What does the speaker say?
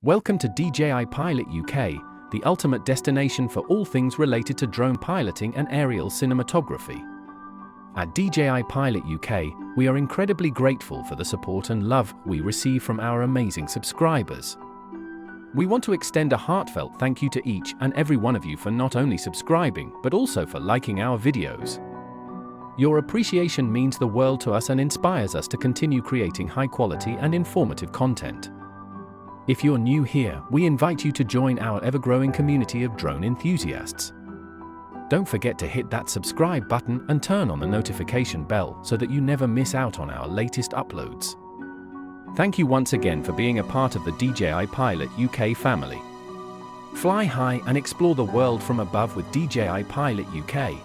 Welcome to DJI Pilot UK, the ultimate destination for all things related to drone piloting and aerial cinematography. At DJI Pilot UK, we are incredibly grateful for the support and love we receive from our amazing subscribers. We want to extend a heartfelt thank you to each and every one of you for not only subscribing, but also for liking our videos. Your appreciation means the world to us and inspires us to continue creating high-quality and informative content. If you're new here, we invite you to join our ever-growing community of drone enthusiasts. Don't forget to hit that subscribe button and turn on the notification bell so that you never miss out on our latest uploads. Thank you once again for being a part of the DJI Pilot UK family. Fly high and explore the world from above with DJI Pilot UK.